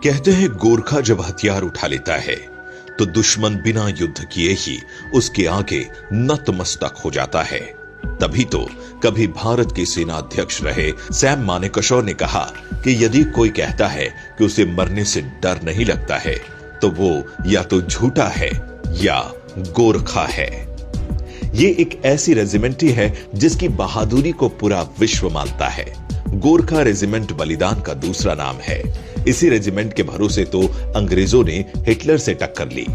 कहते हैं गोरखा जब हथियार उठा लेता है तो दुश्मन बिना युद्ध किए ही उसके आगे नतमस्तक हो जाता है। तभी तो कभी भारत के सेना अध्यक्ष रहे सैम मानेकशॉ ने कहा कि यदि कोई कहता है कि उसे मरने से डर नहीं लगता है तो वो या तो झूठा है या गोरखा है। ये एक ऐसी रेजिमेंट ही है जिसकी बहादुरी को पूरा विश्व मानता है। गोरखा रेजिमेंट बलिदान का दूसरा नाम है। इसी रेजिमेंट के भरोसे तो अंग्रेजों ने हिटलर से टक्कर ली।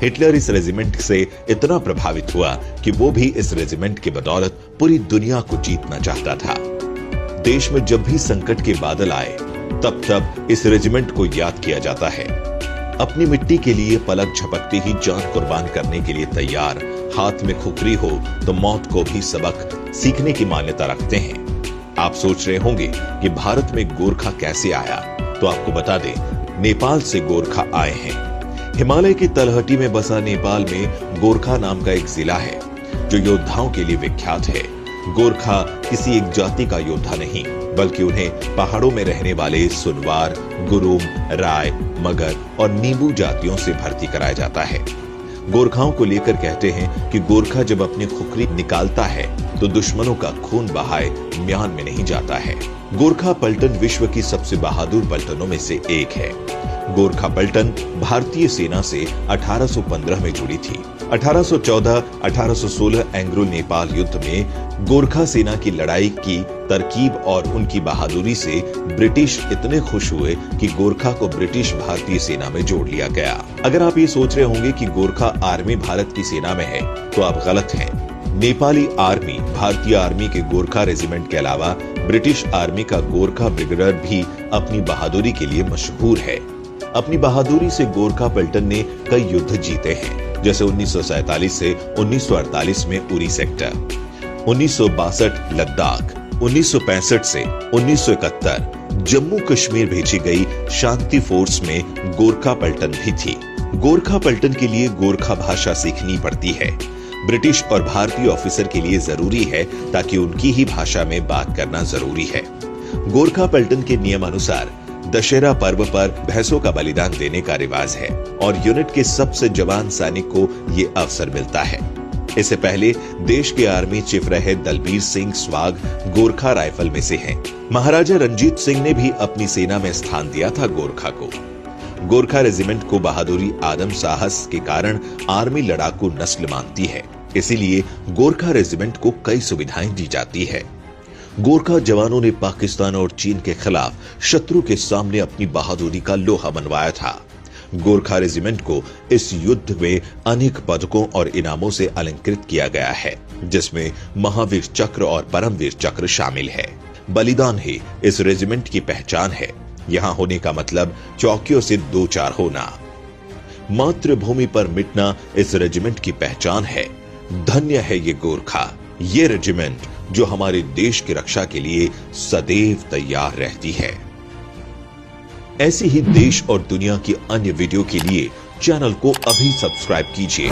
हिटलर इस रेजिमेंट से इतना प्रभावित हुआ कि वो भी इस रेजिमेंट की बदौलत पूरी दुनिया को जीतना चाहता था। देश में जब भी संकट के बादल आए तब तब इस रेजिमेंट को याद किया जाता है। अपनी मिट्टी के लिए पलक झपकते ही जान कुर्बान करने के लिए तैयार, हाथ में खुखरी हो तो मौत को भी सबक सीखने की मान्यता रखते हैं। आप सोच रहे होंगे कि भारत में गोरखा कैसे आया, तो आपको बता दें नेपाल से गोरखा आए हैं। हिमालय की तलहटी में बसा नेपाल में गोरखा नाम का एक जिला है जो योद्धाओं के लिए विख्यात है। गोरखा किसी एक जाति का योद्धा नहीं, बल्कि उन्हें पहाड़ों में रहने वाले सुनवार, गुरुंग, राय, मगर और नींबू जातियों से भर्ती कराया जाता है। गोरखाओं को लेकर कहते हैं कि गोरखा जब अपनी खुखरी निकालता है तो दुश्मनों का खून बहाए म्यान में नहीं जाता है। गोरखा पलटन विश्व की सबसे बहादुर पलटनों में से एक है। गोरखा पलटन भारतीय सेना से 1815 में जुड़ी थी। 1814-1816 एंग्लो नेपाल युद्ध में गोरखा सेना की लड़ाई की तरकीब और उनकी बहादुरी से ब्रिटिश इतने खुश हुए कि गोरखा को ब्रिटिश भारतीय सेना में जोड़ लिया गया। अगर आप ये सोच रहे होंगे कि गोरखा आर्मी भारत की सेना में है तो आप गलत हैं। नेपाली आर्मी भारतीय आर्मी के गोरखा रेजिमेंट के अलावा ब्रिटिश आर्मी का गोरखा ब्रिगेड भी अपनी बहादुरी के लिए मशहूर है। अपनी बहादुरी से गोरखा पलटन ने कई युद्ध जीते हैं, जैसे 1947 से 1948 में उरी सेक्टर, 1962 लद्दाख, 1965 से 1971 जम्मू कश्मीर भेजी गई शांति फोर्स में गोरखा पलटन भी थी। गोरखा पलटन के लिए गोरखा भाषा सीखनी पड़ती है। ब्रिटिश और भारतीय ऑफिसर के लिए जरूरी है ताकि उनकी ही भाषा में बात करना जरूरी है। गोरखा पलटन के नियम अनुसार दशहरा पर्व पर भैंसों का बलिदान देने का रिवाज है और यूनिट के सबसे जवान सैनिक को ये अवसर मिलता है। इससे पहले देश के आर्मी चीफ रहे दलबीर सिंह स्वाग गोरखा राइफल में से हैं। महाराजा रंजीत सिंह ने भी अपनी सेना में स्थान दिया था गोरखा को। गोरखा रेजिमेंट को बहादुरी, आदम साहस के कारण आर्मी लड़ाकू नस्ल मानती है, इसीलिए गोरखा रेजिमेंट को कई सुविधाएं दी जाती है। गोरखा जवानों ने पाकिस्तान और चीन के खिलाफ शत्रु के सामने अपनी बहादुरी का लोहा मनवाया था। गोरखा रेजिमेंट को इस युद्ध में अनेक पदकों और इनामों से अलंकृत किया गया है, जिसमें महावीर चक्र और परमवीर चक्र शामिल है। बलिदान ही इस रेजिमेंट की पहचान है। यहां होने का मतलब चौकियों से दो चार होना। मातृभूमि पर मिटना इस रेजिमेंट की पहचान है। धन्य है ये गोरखा, ये रेजिमेंट जो हमारे देश की रक्षा के लिए सदैव तैयार रहती है। ऐसी ही देश और दुनिया की अन्य वीडियो के लिए चैनल को अभी सब्सक्राइब कीजिए।